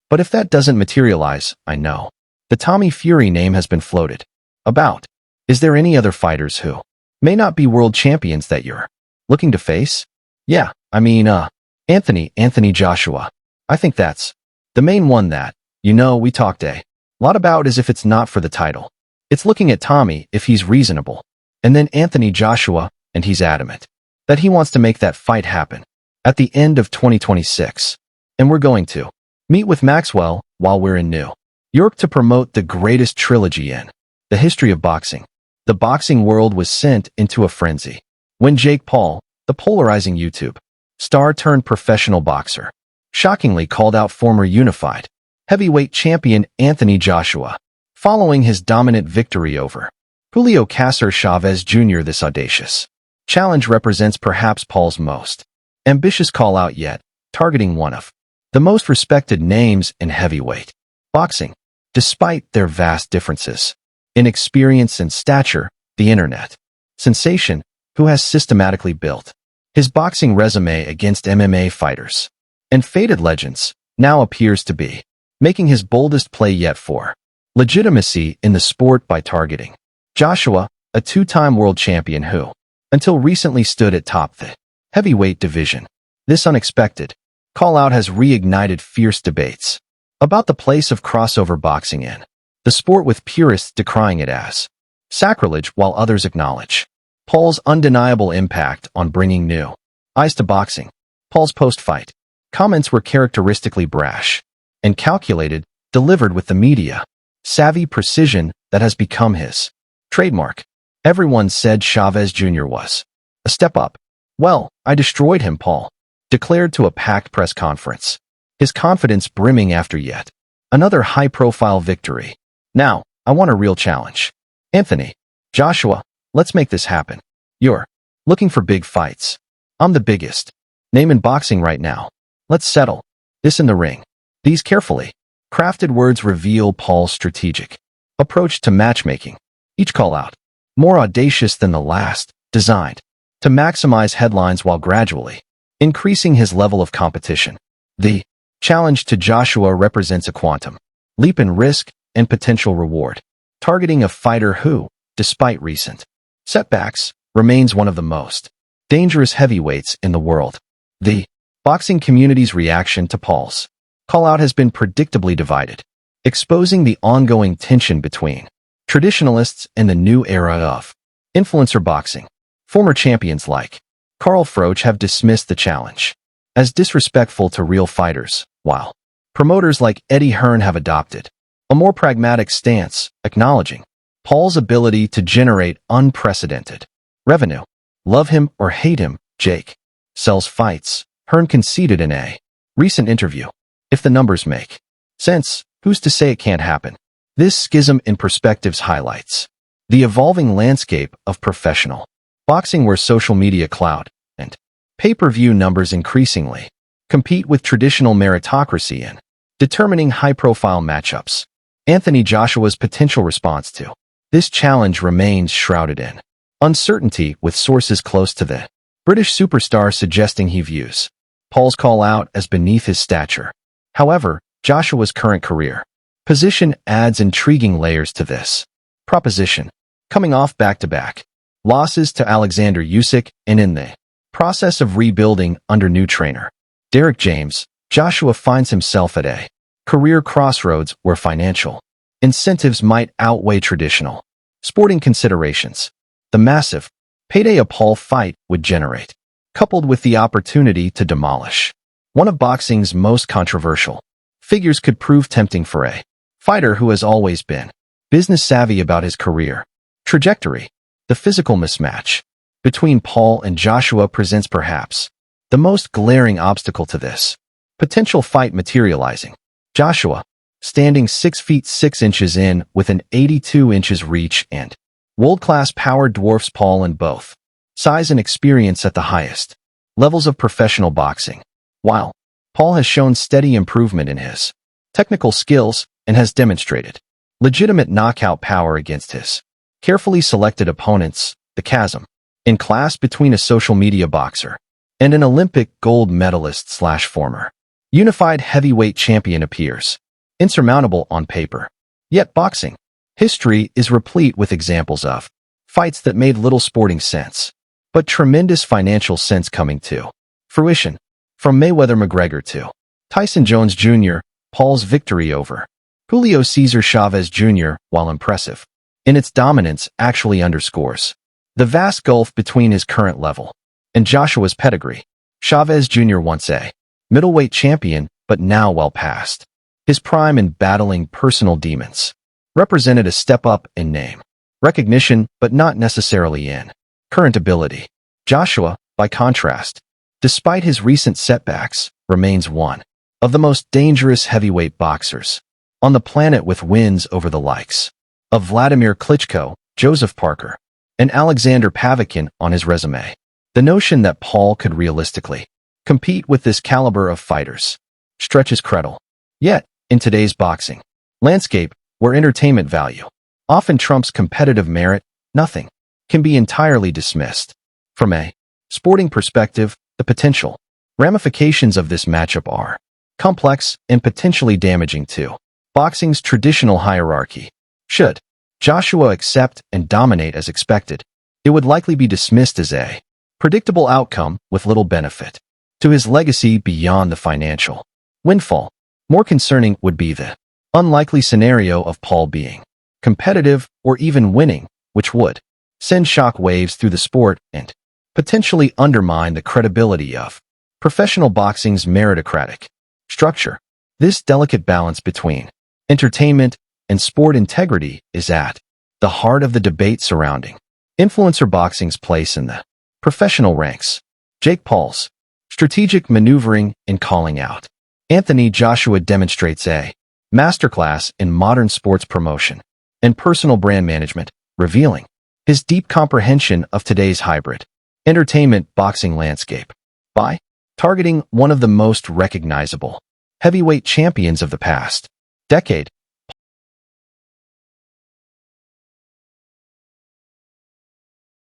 But if that doesn't materialize, I know the Tommy Fury name has been floated about. Is there any other fighters who may not be world champions that you're looking to face? Yeah, Anthony Joshua. I think that's the main one that, we talked a lot about as if it's not for the title. It's looking at Tommy if he's reasonable. And then Anthony Joshua, and he's adamant that he wants to make that fight happen at the end of 2026. And we're going to meet with Maxwell while we're in New York to promote the greatest trilogy in the history of boxing. The boxing world was sent into a frenzy when Jake Paul, the polarizing YouTube star turned professional boxer, shockingly called out former unified heavyweight champion Anthony Joshua following his dominant victory over Julio Chavez Jr. This audacious challenge represents perhaps Paul's most ambitious call-out yet, targeting one of the most respected names in heavyweight boxing. Despite their vast differences in experience and stature, the internet sensation, who has systematically built his boxing resume against MMA fighters and faded legends, now appears to be making his boldest play yet for legitimacy in the sport by targeting Joshua, a two-time world champion who, until recently, stood atop the heavyweight division. This unexpected call-out has reignited fierce debates about the place of crossover boxing in the sport, with purists decrying it as sacrilege while others acknowledge Paul's undeniable impact on bringing new eyes to boxing. Paul's post-fight comments were characteristically brash and calculated, delivered with the media-savvy precision that has become his trademark. Everyone said Chavez Jr. was a step up. Well, I destroyed him, Paul declared to a packed press conference, his confidence brimming after yet another high-profile victory. Now, I want a real challenge. Anthony Joshua, let's make this happen. You're looking for big fights. I'm the biggest name in boxing right now. Let's settle this in the ring. These carefully crafted words reveal Paul's strategic approach to matchmaking. Each call-out more audacious than the last, designed to maximize headlines while gradually increasing his level of competition. The challenge to Joshua represents a quantum leap in risk and potential reward, targeting a fighter who, despite recent setbacks, remains one of the most dangerous heavyweights in the world. The boxing community's reaction to Paul's call-out has been predictably divided, exposing the ongoing tension between traditionalists and the new era of influencer boxing. Former champions like Carl Froch have dismissed the challenge as disrespectful to real fighters, while promoters like Eddie Hearn have adopted a more pragmatic stance, acknowledging Paul's ability to generate unprecedented revenue. Love him or hate him, Jake sells fights, Hearn conceded in a recent interview. If the numbers make sense, who's to say it can't happen? This schism in perspectives highlights the evolving landscape of professional boxing, where social media clout and pay-per-view numbers increasingly compete with traditional meritocracy in determining high-profile matchups. Anthony Joshua's potential response to this challenge remains shrouded in uncertainty, with sources close to the British superstar suggesting he views Paul's call-out as beneath his stature. However, Joshua's current career position adds intriguing layers to this proposition. Coming off back-to-back losses to Alexander Usyk and in the process of rebuilding under new trainer Derek James, Joshua finds himself at a career crossroads where financial incentives might outweigh traditional sporting considerations. The massive payday a Paul fight would generate, coupled with the opportunity to demolish one of boxing's most controversial figures, could prove tempting for a fighter who has always been business-savvy about his career trajectory. The physical mismatch between Paul and Joshua presents perhaps the most glaring obstacle to this potential fight materializing. Joshua, standing 6 feet 6 inches in with an 82 inches reach and world-class power, dwarfs Paul in both size and experience at the highest levels of professional boxing. While Paul has shown steady improvement in his technical skills and has demonstrated legitimate knockout power against his carefully selected opponents, the chasm in class between a social media boxer and an Olympic gold medalist / former Unified heavyweight champion appears. Insurmountable on paper. Yet boxing history is replete with examples of fights that made little sporting sense, but tremendous financial sense coming to fruition. From Mayweather-McGregor to Tyson Jones Jr., Paul's victory over Julio Cesar Chavez Jr., while impressive in its dominance, actually underscores the vast gulf between his current level and Joshua's pedigree. Chavez Jr. once a middleweight champion, but now well past his prime in battling personal demons, represented a step up in name recognition, but not necessarily in current ability. Joshua, by contrast, despite his recent setbacks, remains one of the most dangerous heavyweight boxers on the planet, with wins over the likes of Vladimir Klitschko, Joseph Parker, and Alexander Pavikin on his resume. The notion that Paul could realistically compete with this caliber of fighters stretches credit. Yet, in today's boxing landscape, where entertainment value often trumps competitive merit, nothing can be entirely dismissed. From a sporting perspective, the potential ramifications of this matchup are complex and potentially damaging to boxing's traditional hierarchy. Should Joshua accept and dominate as expected, it would likely be dismissed as a predictable outcome with little benefit to his legacy beyond the financial windfall. More concerning would be the unlikely scenario of Paul being competitive or even winning, which would send shock waves through the sport and potentially undermine the credibility of professional boxing's meritocratic structure. This delicate balance between entertainment and sport integrity is at the heart of the debate surrounding influencer boxing's place in the professional ranks. Jake Paul's strategic maneuvering in calling out Anthony Joshua demonstrates a masterclass in modern sports promotion and personal brand management, revealing his deep comprehension of today's hybrid entertainment boxing landscape. By targeting one of the most recognizable heavyweight champions of the past decade,